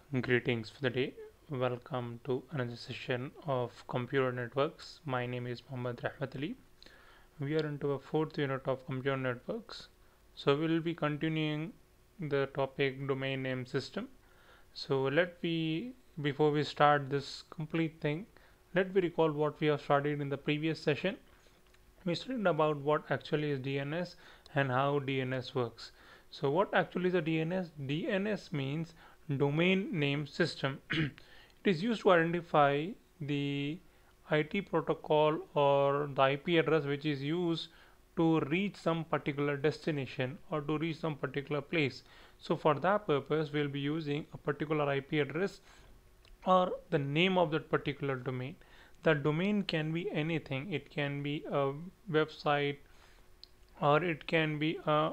Greetings for the day. Welcome to another session of Computer Networks. My name is Mohammad Rahmat Ali. We are into a fourth unit of Computer Networks. So we'll be continuing the topic domain name system. So before we start this complete thing, let me recall what we have studied in the previous session. We studied about what actually is DNS and how DNS works. So what actually is a DNS? DNS means domain name system. It is used to identify the IT protocol or the IP address which is used to reach some particular destination or to reach some particular place. So for that purpose, we'll be using a particular IP address or the name of that particular domain. The domain can be anything. It can be a website, or it can be a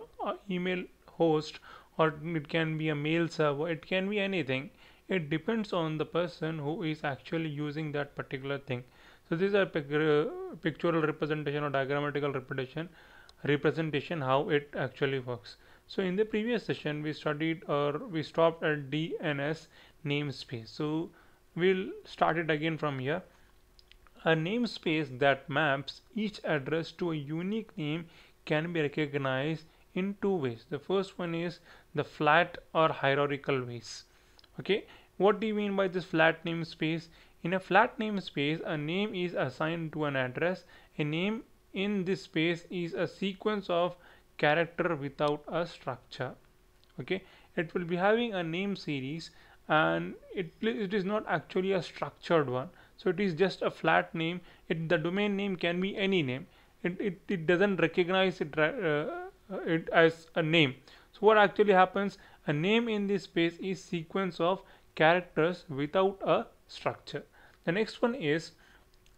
email host, or it can be a mail server. It can be anything. It depends on the person who is actually using that particular thing. So this is a pictorial representation or diagrammatical representation how it actually works. So in the previous session we studied, or we stopped at DNS namespace. So we'll start it again from here. A namespace that maps each address to a unique name can be recognized in two ways. The first one is the flat or hierarchical ways. Okay, what do you mean by this flat namespace? In a flat namespace, a name is assigned to an address. A name in this space is a sequence of character without a structure. Okay, it will be having a name series, and it is not actually a structured one. So it is just a flat name. The domain name can be any name. It doesn't recognize it as a name. So what actually happens, a name in this space is sequence of characters without a structure. The next one is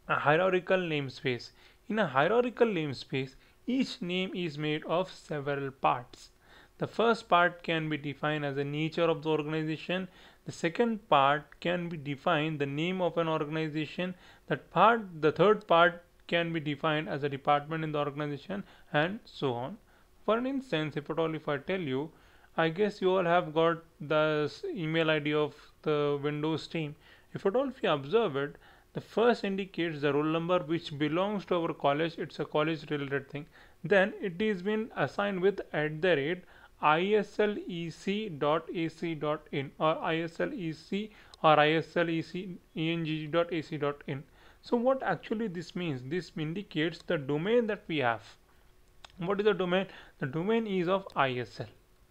a hierarchical namespace. In a hierarchical namespace, each name is made of several parts. The first part can be defined as the nature of the organization. The second part can be defined the name of an organization. The third part can be defined as a department in the organization, and so on. For an instance, if I tell you, I guess you all have got the email ID of the Windows team. If you observe it, the first indicates the roll number which belongs to our college. It's a college related thing. Then it is been assigned with @islec.ac.in or islec or isleceng.ac.in. So what actually this means? This indicates the domain that we have. What is the domain? The domain is of ISL.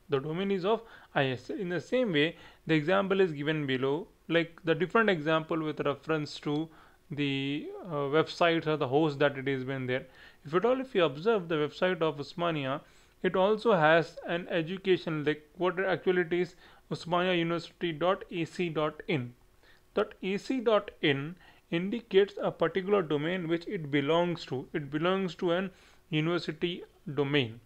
The domain is of ISL. In the same way, the example is given below, like the different example with reference to the websites or the host that it has been there. If you observe the website of Usmania, it also has an education, like what actually it is, Usmania University.ac.in. .ac.in indicates a particular domain which it belongs to. It belongs to an university domain.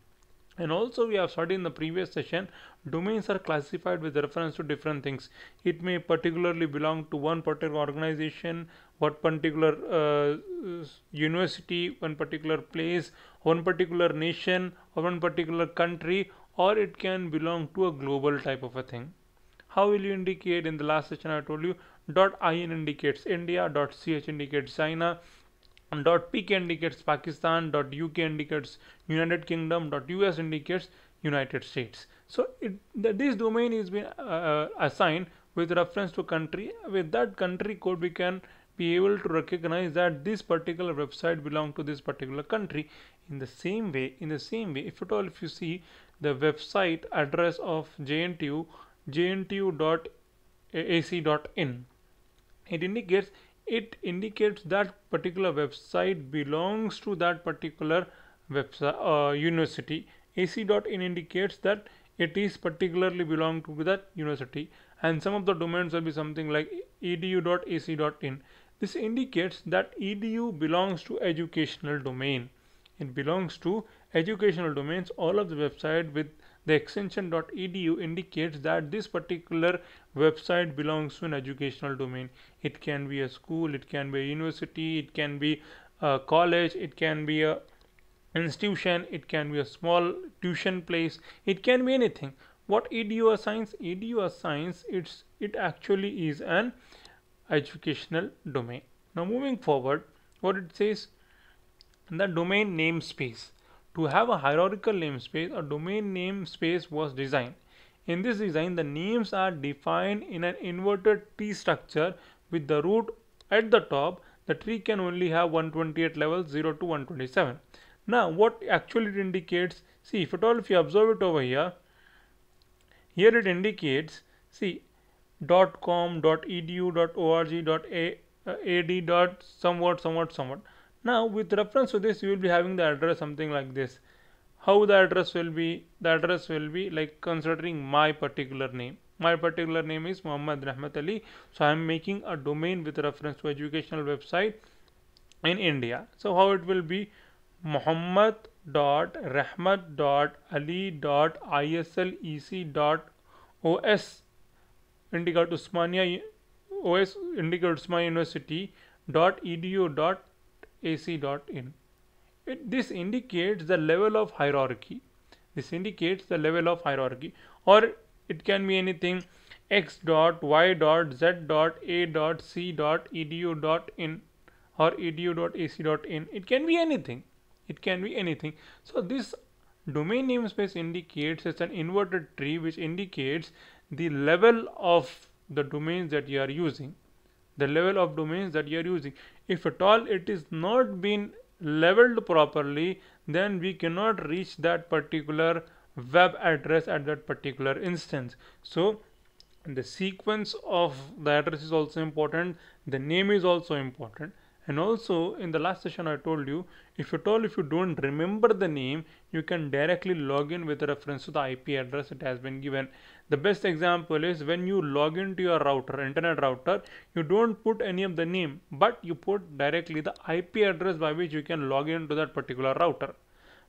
And also we have studied in the previous session, domains are classified with reference to different things. It may particularly belong to one particular organization, one particular university, one particular place, one particular nation, or one particular country, or it can belong to a global type of a thing. How will you indicate? In the last session I told you, .in indicates India, .ch indicates China, .pk indicates Pakistan, .uk indicates United Kingdom, .us indicates United States. So this domain is been assigned with reference to country. With that country code, we can be able to recognize that this particular website belongs to this particular country. In the same way, if you see the website address of JNTU, jntu.ac.in, it indicates that particular website belongs to that particular website university. AC.in indicates that it is particularly belong to that university, and some of the domains will be something like edu.ac.in. This indicates that edu belongs to educational domain. It belongs to educational domains. All of the website with the extension .edu indicates that this particular website belongs to an educational domain. It can be a school, it can be a university, it can be a college, it can be a institution, it can be a small tuition place, it can be anything. What edu assigns? Edu assigns it actually is an educational domain. Now moving forward, what it says, the domain namespace. To have a hierarchical namespace, a domain namespace was designed. In this design, the names are defined in an inverted tree structure with the root at the top. The tree can only have 128 levels, 0 to 127. Now, what actually it indicates? See, if at all, if you observe it over here, here it indicates, see, .com, .edu, .org, .ad, somewhat. Now, with reference to this, you will be having the address something like this. How the address will be? The address will be like considering my particular name. My particular name is Muhammad Rahmat Ali. So I am making a domain with reference to educational website in India. So how it will be? Muhammad.rahmat.ali.islec.os Indica Usmania OS Indica Usmania University .edu.ac.in. This indicates the level of hierarchy. This indicates the level of hierarchy, or it can be anything x dot y dot z dot a dot c dot edu dot in or edu.ac.in. It can be anything. It can be anything. So this domain namespace indicates it's an inverted tree which indicates the level of the domains that you are using. The level of domains that you are using. If at all it is not been leveled properly, then we cannot reach that particular web address at that particular instance. So the sequence of the address is also important, the name is also important. And also in the last session I told you, if at all if you don't remember the name, you can directly log in with reference to the IP address that has been given. The best example is when you log into your router, internet router, you don't put any of the name, but you put directly the IP address by which you can log into that particular router.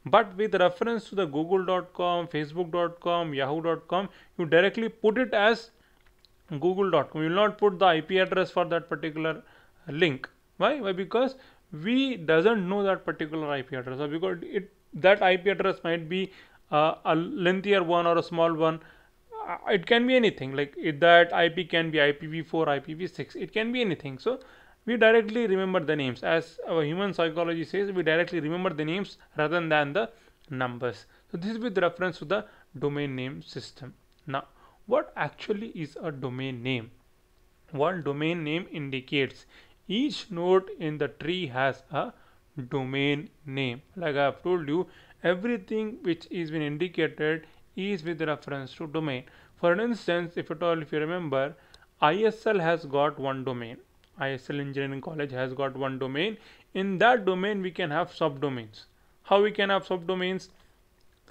But with reference to the google.com, facebook.com, yahoo.com, you directly put it as google.com. You will not put the IP address for that particular link. Why? Because we doesn't know that particular IP address, or because that IP address might be a lengthier one or a small one. It can be anything, like that IP can be IPv4, IPv6. It can be anything. So we directly remember the names. As our human psychology says, we directly remember the names rather than the numbers. So this is with reference to the domain name system. Now, what actually is a domain name? What domain name indicates? Each node in the tree has a domain name. Like I have told you, everything which is been indicated is with reference to domain. For instance, if at all if you remember, ISL has got one domain. ISL Engineering College has got one domain. In that domain we can have subdomains. How we can have subdomains?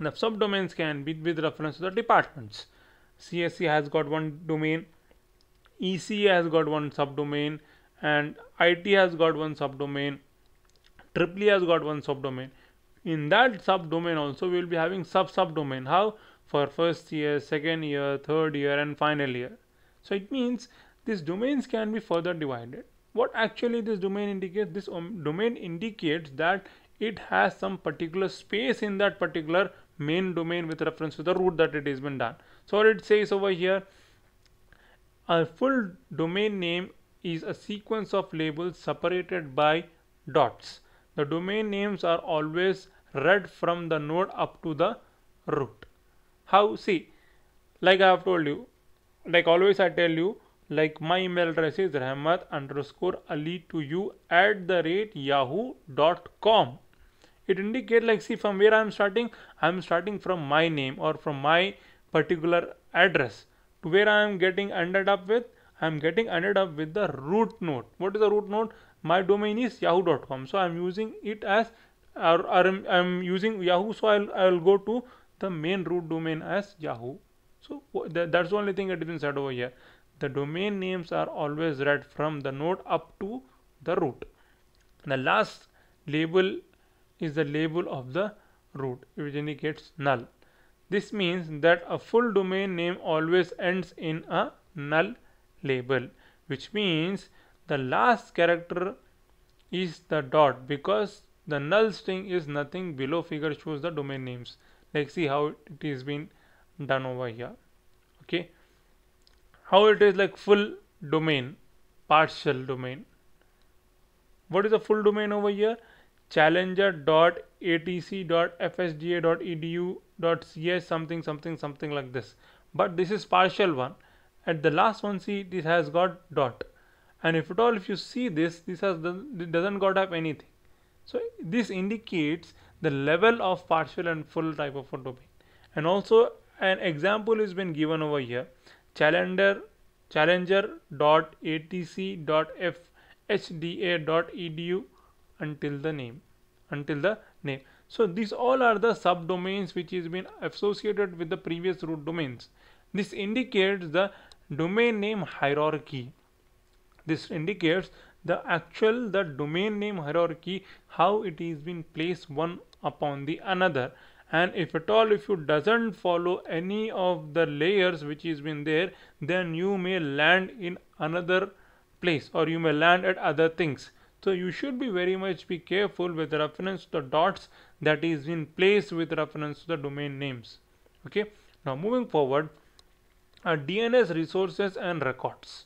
The subdomains can be with reference to the departments. CSE has got one domain, ECA has got one subdomain, and IT has got one subdomain, EEE has got one subdomain. In that subdomain also we will be having subdomain. How? For first year, second year, third year, and final year. So it means these domains can be further divided. What actually this domain indicates? This domain indicates that it has some particular space in that particular main domain with reference to the route that it has been done. So what it says over here, a full domain name is a sequence of labels separated by dots. The domain names are always read from the node up to the root. How? See, like I have told you, like always I tell you, like my email address is rahmat_ali2u@yahoo.com. It indicates, like, see, from where I am starting from my name or from my particular address to where I am getting ended up with. I am getting ended up with the root node. What is the root node? My domain is yahoo.com. So I am using it as, or I am using Yahoo. So I will go to the main root domain as Yahoo. So that's the only thing that is been said over here. The domain names are always read from the node up to the root. The last label is the label of the root, which indicates null. This means that a full domain name always ends in a null label, which means the last character is the dot, because the null string is nothing below figure shows the domain names. Like, see how it is been done over here. Okay, how it is like full domain, partial domain. What is the full domain over here? Challenger.atc.fsda.edu.cs something something something like this. But this is partial one. At the last one, see, this has got dot. And if at all, if you see this, it doesn't got have anything. So this indicates the level of partial and full type of a domain. And also an example has been given over here. Challenger.atc.fhda.edu until the name. So these all are the subdomains which is been associated with the previous root domains. This indicates the domain name hierarchy. This indicates the domain name hierarchy, how it is been placed one upon the another. And if at all, if you doesn't follow any of the layers which is been there, then you may land in another place, or you may land at other things. So you should be very much be careful with reference to the dots that is in place with reference to the domain names. Okay, now moving forward, DNS resources and records.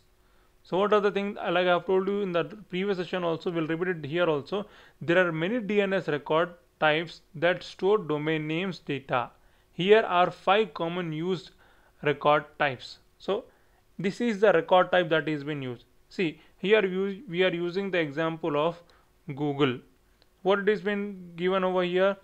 So what are the things, like I have told you in the previous session also, we'll repeat it here also. There are many DNS record types that store domain names data. Here are 5 common used record types. So this is the record type that is been used. See, here we are using the example of Google. What it has been given over here?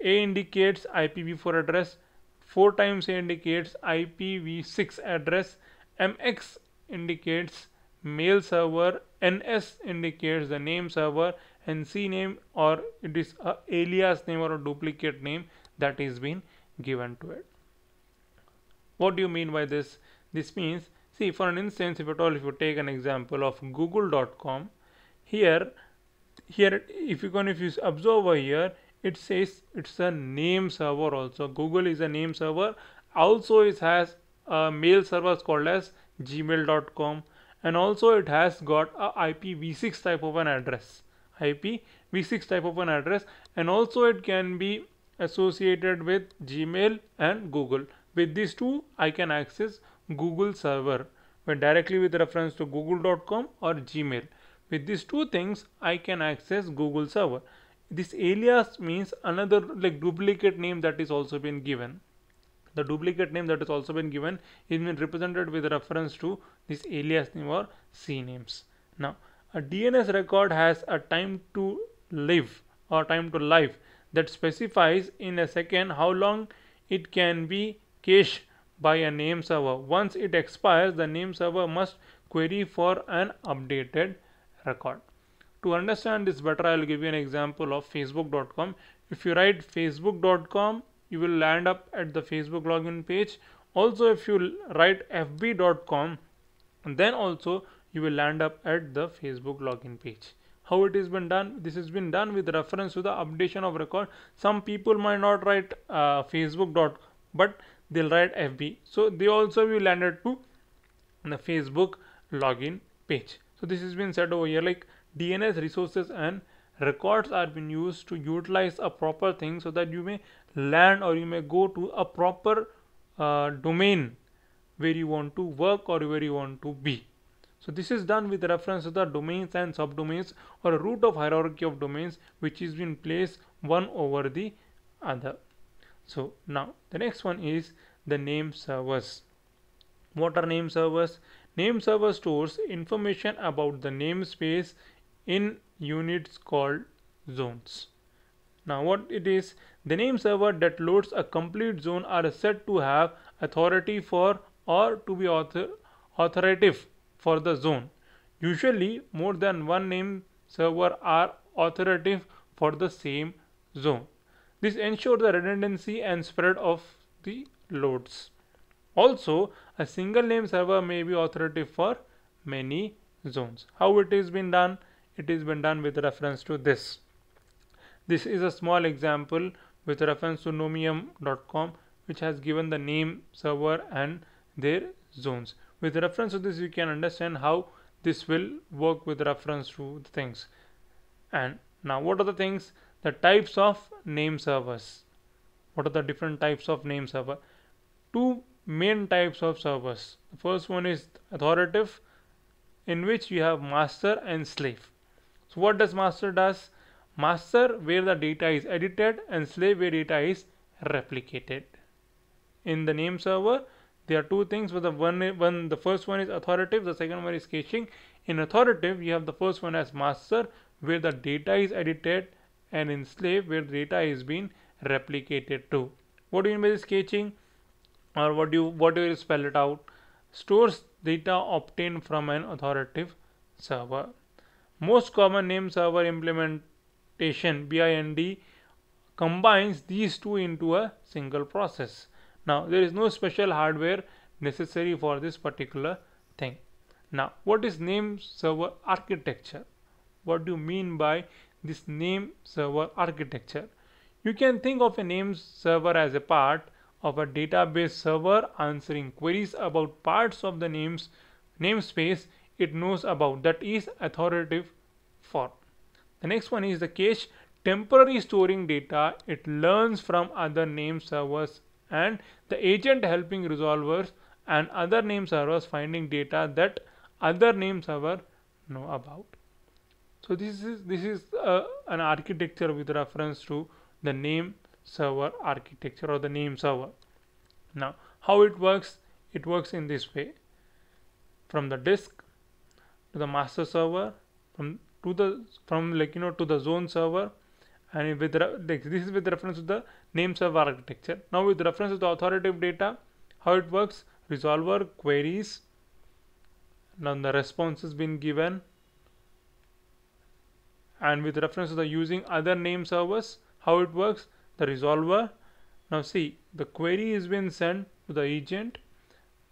A indicates IPv4 address, 4 times A indicates IPv6 address, MX indicates mail server, NS indicates the name server, and CNAME, or it is a alias name or a duplicate name that is been given to it. What do you mean by this? This means, see, for an instance, if you take an example of google.com, here if you observe over here, it says it's a name server also. Google is a name server. Also it has a mail server called as gmail.com, and also it has got a IPv6 type of an address. IPv6 type of an address, and also it can be associated with Gmail and Google. With these two, I can access Google server directly with reference to google.com or Gmail. With these two things, I can access Google server. This alias means another like duplicate name that is also been given. The duplicate name that has also been given is been represented with reference to this alias name or CNAMEs. Now, a DNS record has a time to live or time to life that specifies in a second how long it can be cached by a name server. Once it expires, the name server must query for an updated record. To understand this better, I will give you an example of facebook.com. If you write facebook.com, you will land up at the Facebook login page. Also, if you write fb.com, then also you will land up at the Facebook login page. How it has been done? This has been done with reference to the updation of record. Some people might not write facebook.com, but they'll write fb. So they also will landed to the Facebook login page. So this has been said over here, like DNS resources and records are being used to utilize a proper thing so that you may land or you may go to a proper domain where you want to work or where you want to be. So this is done with reference to the domains and subdomains, or a root of hierarchy of domains which is been placed one over the other. So now the next one is the name servers. What are name servers? Name server stores information about the namespace in units called zones. Now what it is? The name server that loads a complete zone are said to have authority for or to be authoritative for the zone. Usually more than one name server are authoritative for the same zone. This ensures the redundancy and spread of the loads. Also, a single name server may be authoritative for many zones. How it is been done? It is been done with reference to this. This is a small example with reference to nomium.com, which has given the name server and their zones. With reference to this, you can understand how this will work with reference to the things. And now what are the things? The types of name servers. What are the different types of name server? two main types of servers. The first one is authoritative, in which we have master and slave. So what does master does? Master where the data is edited and slave where data is replicated. In the name server, there are two things. But the first one is authoritative, the second one is caching. In authoritative, you have the first one as master where the data is edited, and in slave where the data is being replicated to. What do you mean by this caching? Or what do you spell it out? Stores data obtained from an authoritative server. Most common name server implementation BIND combines these two into a single process. Now there is no special hardware necessary for this particular thing. Now what is name server architecture? What do you mean by this name server architecture? You can think of a name server as a part of a database server answering queries about parts of the namespace it knows about, that is authoritative for. The next one is the cache, temporary storing data it learns from other name servers, and the agent helping resolvers and other name servers finding data that other name server know about. So this is an architecture with reference to the name server architecture or the name server. Now how it works? It works in this way: from the disk to the master server, from the zone server, and this is with reference to the name server architecture. Now with reference to the authoritative data, how it works? Resolver queries, now the response has been given, and with reference to the using other name servers, how it works? The resolver, now see, the query is been sent to the agent,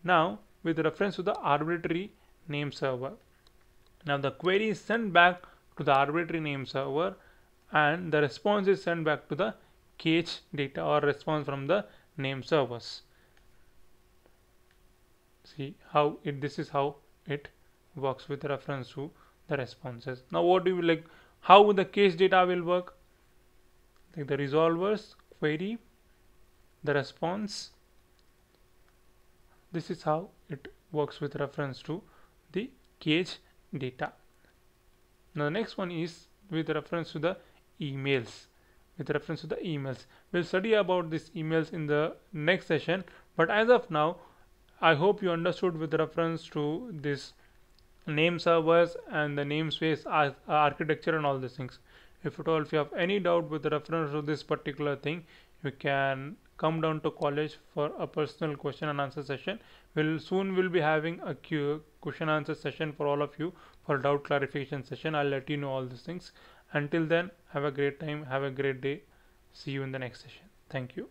now with reference to the arbitrary name server. Now the query is sent back to the arbitrary name server, and the response is sent back to the cache data or response from the name servers. See how this is how it works with reference to the responses. Now what do you like? How the cache data will work? Like the resolvers query, the response. This is how it works with reference to the cache data. Now the next one is with reference to the emails. We'll study about these emails in the next session, but as of now I hope you understood with reference to this name servers and the namespace architecture and all these things. If at all if you have any doubt with reference to this particular thing, you can come down to college for a personal question and answer session. We'll be having a question answer session for all of you for doubt clarification session. I'll let you know all these things. Until then, have a great time, have a great day. See you in the next session. Thank you.